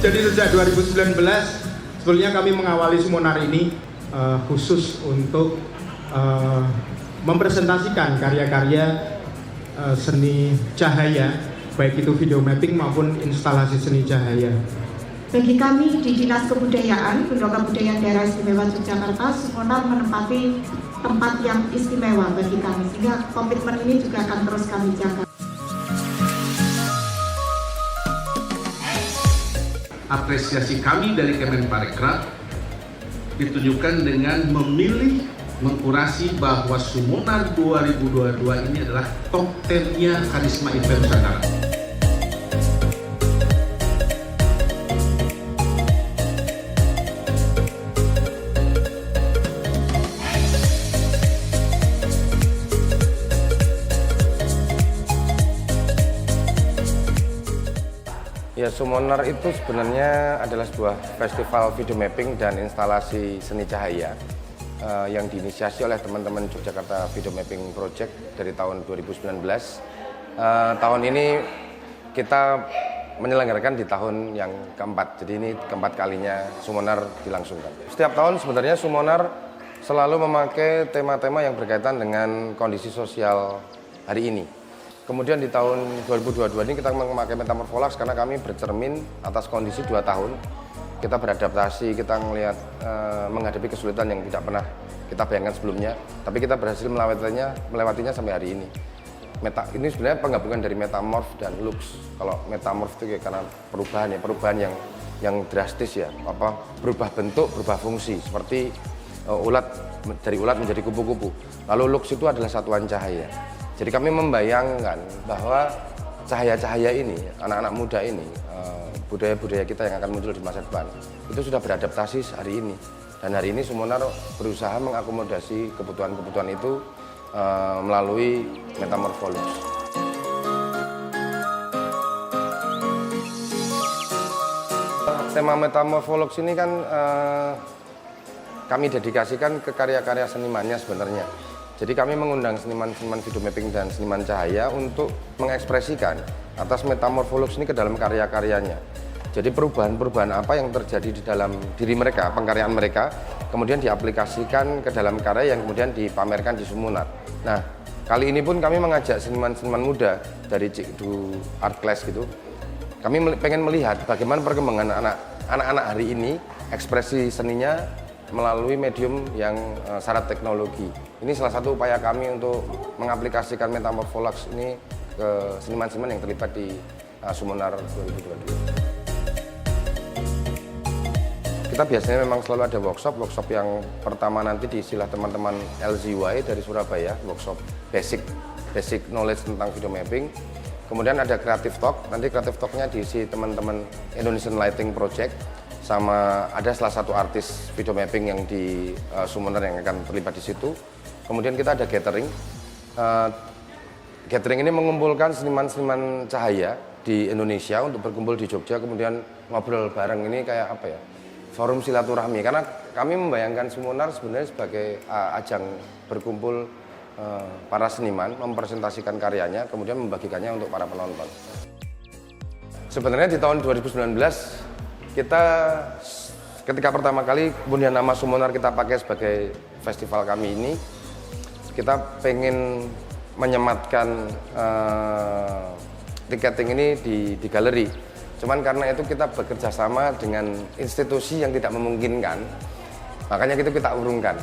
Jadi sejak 2019 sebetulnya kami mengawali Sumunar ini khusus untuk mempresentasikan karya-karya seni cahaya, baik itu video mapping maupun instalasi seni cahaya. Bagi kami di Dinas Kebudayaan, Lembaga Kebudayaan Daerah Istimewa Yogyakarta, Sumunar menempati tempat yang istimewa bagi kami, sehingga komitmen ini juga akan terus kami jaga. Apresiasi kami dari Kemenparekraf ditunjukkan dengan memilih mengkurasi bahwa Sumunar 2022 ini adalah top 10-nya karisma event Nusantara. Ya, Sumunar itu sebenarnya adalah sebuah festival video mapping dan instalasi seni cahaya yang diinisiasi oleh teman-teman Yogyakarta Video Mapping Project dari tahun 2019. Tahun ini kita menyelenggarakan di tahun yang keempat, jadi ini keempat kalinya Sumunar dilangsungkan. Setiap tahun sebenarnya Sumunar selalu memakai tema-tema yang berkaitan dengan kondisi sosial hari ini. Kemudian di tahun 2022 ini kita memakai Metamorpholax karena kami bercermin atas kondisi 2 tahun. Kita beradaptasi, kita melihat menghadapi kesulitan yang tidak pernah kita bayangkan sebelumnya. Tapi kita berhasil melewatinya sampai hari ini. Ini sebenarnya penggabungan dari Metamorph dan Lux. Kalau Metamorph itu karena perubahan yang drastis ya, berubah bentuk, berubah fungsi. Seperti dari ulat menjadi kupu-kupu. Lalu Lux itu adalah satuan cahaya. Jadi kami membayangkan bahwa cahaya-cahaya ini, anak-anak muda ini, budaya-budaya kita yang akan muncul di masa depan, itu sudah beradaptasi hari ini. Dan hari ini Sumunar berusaha mengakomodasi kebutuhan-kebutuhan itu melalui Metamorpholax. Tema Metamorpholax ini kan kami dedikasikan ke karya-karya senimannya sebenarnya. Jadi kami mengundang seniman-seniman video mapping dan seniman cahaya untuk mengekspresikan atas Metamorpholax ini ke dalam karya-karyanya. Jadi perubahan-perubahan apa yang terjadi di dalam diri mereka, pengkaryaan mereka, kemudian diaplikasikan ke dalam karya yang kemudian dipamerkan di Sumunar. Nah, kali ini pun kami mengajak seniman-seniman muda dari Cikdu Art Class gitu. Kami pengen melihat bagaimana perkembangan anak-anak hari ini, ekspresi seninya melalui medium yang syarat teknologi. Ini salah satu upaya kami untuk mengaplikasikan Metamorpholax ini ke seniman-seniman yang terlibat di Sumunar 2022. Kita biasanya memang selalu ada workshop yang pertama nanti diisilah teman-teman LZY dari Surabaya, workshop basic knowledge tentang video mapping. Kemudian ada Creative Talk, nanti Creative Talk-nya diisi teman-teman Indonesian Lighting Project, sama ada salah satu artis video mapping yang di Sumunar yang akan terlibat di situ. Kemudian kita ada gathering. Gathering ini mengumpulkan seniman-seniman cahaya di Indonesia untuk berkumpul di Jogja, kemudian ngobrol bareng. Ini kayak apa ya? Forum silaturahmi. Karena kami membayangkan Sumunar sebenarnya sebagai ajang berkumpul para seniman, mempresentasikan karyanya, kemudian membagikannya untuk para penonton. Sebenarnya di tahun 2019 kita ketika pertama kali kemudian nama Sumunar kita pakai sebagai festival kami ini, kita pengen menyematkan tiketing ini di galeri. Cuman karena itu kita bekerja sama dengan institusi yang tidak memungkinkan, makanya itu kita urungkan.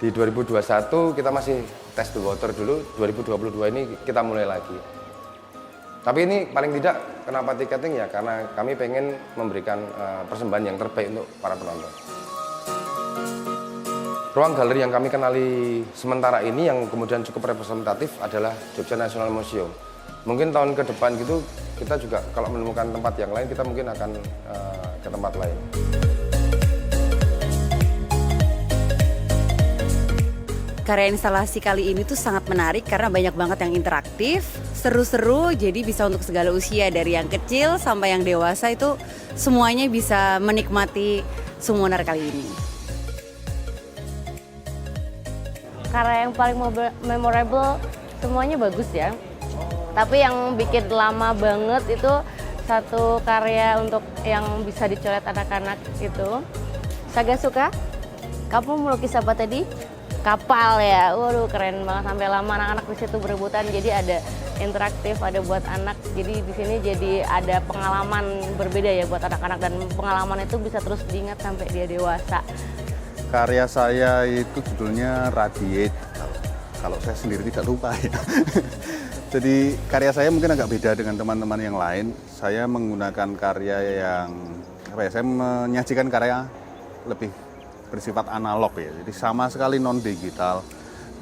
Di 2021 kita masih test the water dulu, 2022 ini kita mulai lagi. Tapi ini paling tidak kenapa tiketing ya, karena kami pengen memberikan persembahan yang terbaik untuk para penonton. Ruang galeri yang kami kenali sementara ini yang kemudian cukup representatif adalah Jogja National Museum. Mungkin tahun ke depan gitu kita juga kalau menemukan tempat yang lain kita mungkin akan ke tempat lain. Karya instalasi kali ini tuh sangat menarik karena banyak banget yang interaktif, seru-seru, jadi bisa untuk segala usia dari yang kecil sampai yang dewasa itu semuanya bisa menikmati Sumunar kali ini. Karya yang paling memorable semuanya bagus ya. Tapi yang bikin lama banget itu satu karya untuk yang bisa dicoret anak-anak itu. Saya suka. Kamu melukis apa tadi? Kapal ya. Waduh, keren banget, sampai lama anak-anak di situ berebutan. Jadi ada interaktif, ada buat anak. Jadi di sini jadi ada pengalaman berbeda ya buat anak-anak, dan pengalaman itu bisa terus diingat sampai dia dewasa. Karya saya itu judulnya Radiate. Kalau saya sendiri tidak lupa ya. Jadi karya saya mungkin agak beda dengan teman-teman yang lain. Saya menggunakan karya yang saya menyajikan karya lebih bersifat analog ya. Jadi sama sekali non digital.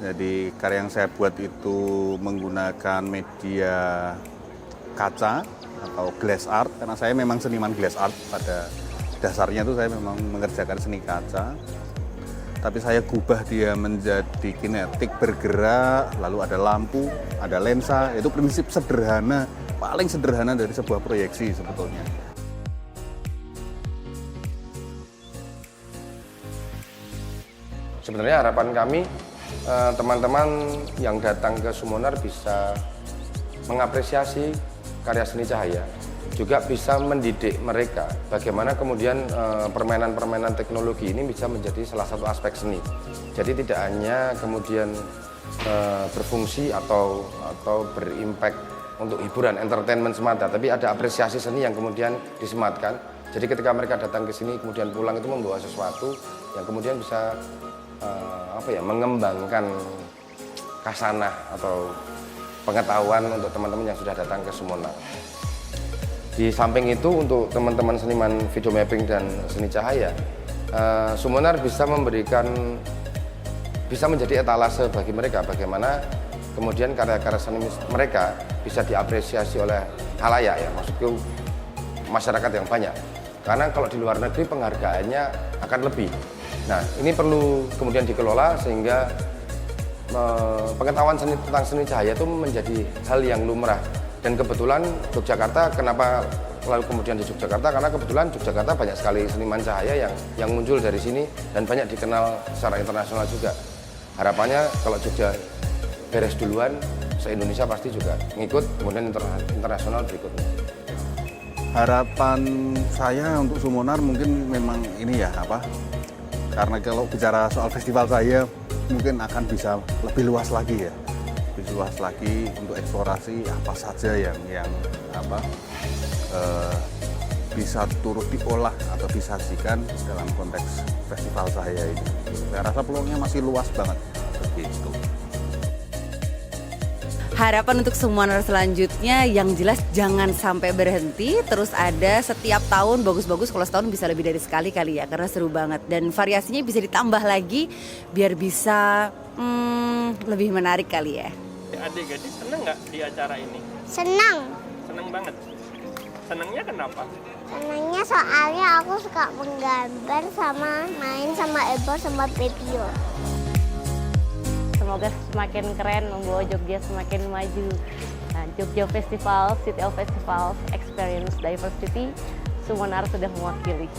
Jadi karya yang saya buat itu menggunakan media kaca atau glass art, karena saya memang seniman glass art. Pada dasarnya itu saya memang mengerjakan seni kaca. Tapi saya gubah dia menjadi kinetik, bergerak, lalu ada lampu, ada lensa. Itu prinsip sederhana, paling sederhana dari sebuah proyeksi sebetulnya. Sebenarnya harapan kami teman-teman yang datang ke Summoner bisa mengapresiasi karya seni cahaya, juga bisa mendidik mereka bagaimana kemudian permainan-permainan teknologi ini bisa menjadi salah satu aspek seni. Jadi tidak hanya kemudian berfungsi atau berimpact untuk hiburan, entertainment semata, tapi ada apresiasi seni yang kemudian disematkan. Jadi ketika mereka datang ke sini kemudian pulang itu membawa sesuatu yang kemudian bisa mengembangkan khasanah atau pengetahuan untuk teman-teman yang sudah datang ke Summoner. Di samping itu, untuk teman-teman seniman video mapping dan seni cahaya, Summoner bisa menjadi etalase bagi mereka bagaimana kemudian karya-karya seni mereka bisa diapresiasi oleh khalayak ya, maksudku masyarakat yang banyak. Karena kalau di luar negeri penghargaannya akan lebih. Nah, ini perlu kemudian dikelola sehingga pengetahuan seni tentang seni cahaya itu menjadi hal yang lumrah. Dan kebetulan Yogyakarta, kenapa lalu kemudian di Yogyakarta? Karena kebetulan Yogyakarta banyak sekali seniman cahaya yang muncul dari sini dan banyak dikenal secara internasional juga. Harapannya kalau Jogja beres duluan, se-Indonesia pasti juga ngikut, kemudian internasional berikutnya. Harapan saya untuk Summoner mungkin memang ini ya, karena kalau bicara soal festival saya mungkin akan bisa lebih luas lagi ya. Lebih luas lagi untuk eksplorasi apa saja yang bisa turut diolah atau disajikan dalam konteks festival saya ini. Saya rasa peluangnya masih luas banget begitu. Harapan untuk Summoner selanjutnya yang jelas jangan sampai berhenti, terus ada setiap tahun bagus-bagus, kalau setahun bisa lebih dari sekali kali ya, karena seru banget dan variasinya bisa ditambah lagi biar bisa lebih menarik kali ya. Adik-adik seneng nggak di acara ini? Senang. Seneng banget. Senengnya kenapa? Senangnya soalnya aku suka menggambar sama main sama Ebor sama Pepio. Semoga semakin keren, membawa Jogja semakin maju. Nah, Jogja Festival, City of Festivals, Experience Diversity, Summoner sudah mewakili.